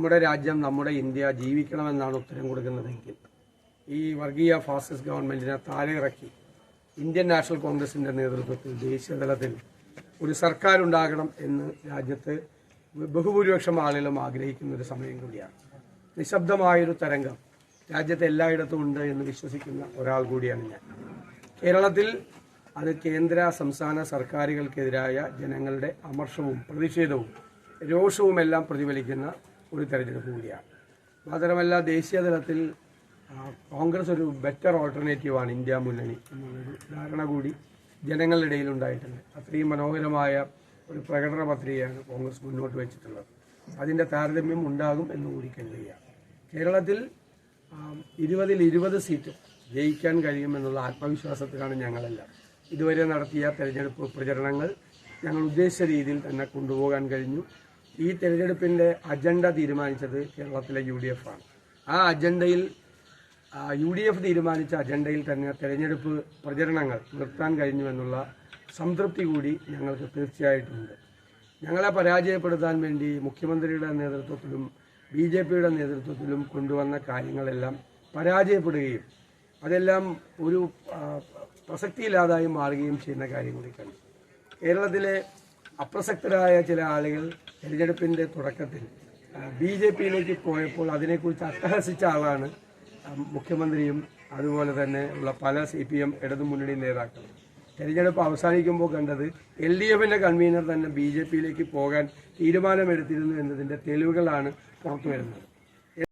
നമ്മുടെ രാജ്യം, നമ്മുടെ ഇന്ത്യ ജീവിക്കണമെന്നാണ് ഉത്തരം കൊടുക്കുന്നതെങ്കിൽ ഈ വർഗീയ ഫാസിസ്റ്റ് ഗവൺമെൻറ്റിനെ താഴെയിറക്കി ഇന്ത്യൻ നാഷണൽ കോൺഗ്രസിൻ്റെ നേതൃത്വത്തിൽ ദേശീയതലത്തിൽ ഒരു സർക്കാരുണ്ടാകണം എന്ന് രാജ്യത്ത് ബഹുഭൂരിപക്ഷം ആളുകളും ആഗ്രഹിക്കുന്ന ഒരു സമയം കൂടിയാണ്. നിശബ്ദമായൊരു തരംഗം രാജ്യത്ത് എല്ലായിടത്തും ഉണ്ട് എന്ന് വിശ്വസിക്കുന്ന ഒരാൾ കൂടിയാണ് ഞാൻ. കേരളത്തിൽ അത് കേന്ദ്ര സംസ്ഥാന സർക്കാരുകൾക്കെതിരായ ജനങ്ങളുടെ അമർഷവും പ്രതിഷേധവും രോഷവുമെല്ലാം പ്രതിഫലിക്കുന്ന ഒരു തെരഞ്ഞെടുപ്പ് കൂടിയാണ്. മാത്രമല്ല, ദേശീയ തലത്തിൽ കോൺഗ്രസ് ഒരു ബെറ്റർ ഓൾട്ടർനേറ്റീവാണ് ഇന്ത്യ മുന്നണി എന്നുള്ളൊരു ധാരണ കൂടി ജനങ്ങളുടെ ഇടയിൽ ഉണ്ടായിട്ടുണ്ട്. അത്രയും മനോഹരമായ ഒരു പ്രകടന പത്രികയാണ് കോൺഗ്രസ് മുന്നോട്ട് വെച്ചിട്ടുള്ളത്. അതിൻ്റെ താരതമ്യം ഉണ്ടാകും എന്ന് കൂടി കരുതുകയാണ്. കേരളത്തിൽ 20-20 സീറ്റ് ജയിക്കാൻ കഴിയുമെന്നുള്ള ആത്മവിശ്വാസത്തിലാണ് ഞങ്ങളെല്ലാം. ഇതുവരെ നടത്തിയ തെരഞ്ഞെടുപ്പ് പ്രചരണങ്ങൾ ഞങ്ങൾ ഉദ്ദേശിച്ച രീതിയിൽ തന്നെ കൊണ്ടുപോകാൻ കഴിഞ്ഞു. ഈ തെരഞ്ഞെടുപ്പിൻ്റെ അജണ്ട തീരുമാനിച്ചത് കേരളത്തിലെ UDF ആണ്. ആ അജണ്ടയിൽ UDF തീരുമാനിച്ച അജണ്ടയിൽ തന്നെ തെരഞ്ഞെടുപ്പ് പ്രചരണങ്ങൾ നിർത്താൻ കഴിഞ്ഞുവെന്നുള്ള സംതൃപ്തി കൂടി ഞങ്ങൾക്ക് തീർച്ചയായിട്ടുമുണ്ട്. ഞങ്ങളെ പരാജയപ്പെടുത്താൻ വേണ്ടി മുഖ്യമന്ത്രിയുടെ നേതൃത്വത്തിലും BJPയുടെ നേതൃത്വത്തിലും കൊണ്ടുവന്ന കാര്യങ്ങളെല്ലാം പരാജയപ്പെടുകയും അതെല്ലാം ഒരു പ്രസക്തിയില്ലാതായി മാറുകയും ചെയ്യുന്ന കാര്യം കൂടി കണ്ടു. കേരളത്തിലെ അപ്രസക്തരായ ചില ആളുകൾ തെരഞ്ഞെടുപ്പിൻ്റെ തുടക്കത്തിൽ BJPയിലേക്ക് പോയപ്പോൾ അതിനെക്കുറിച്ച് അട്ടഹസിച്ച ആളാണ് മുഖ്യമന്ത്രിയും അതുപോലെ തന്നെ ഉള്ള പല CPM ഇടതുമുന്നണി നേതാക്കളും. തെരഞ്ഞെടുപ്പ് അവസാനിക്കുമ്പോൾ കണ്ടത് LDFിൻ്റെ കൺവീനർ തന്നെ BJPയിലേക്ക് പോകാൻ തീരുമാനമെടുത്തിരുന്നു എന്നതിൻ്റെ തെളിവുകളാണ് പുറത്തു വരുന്നത്.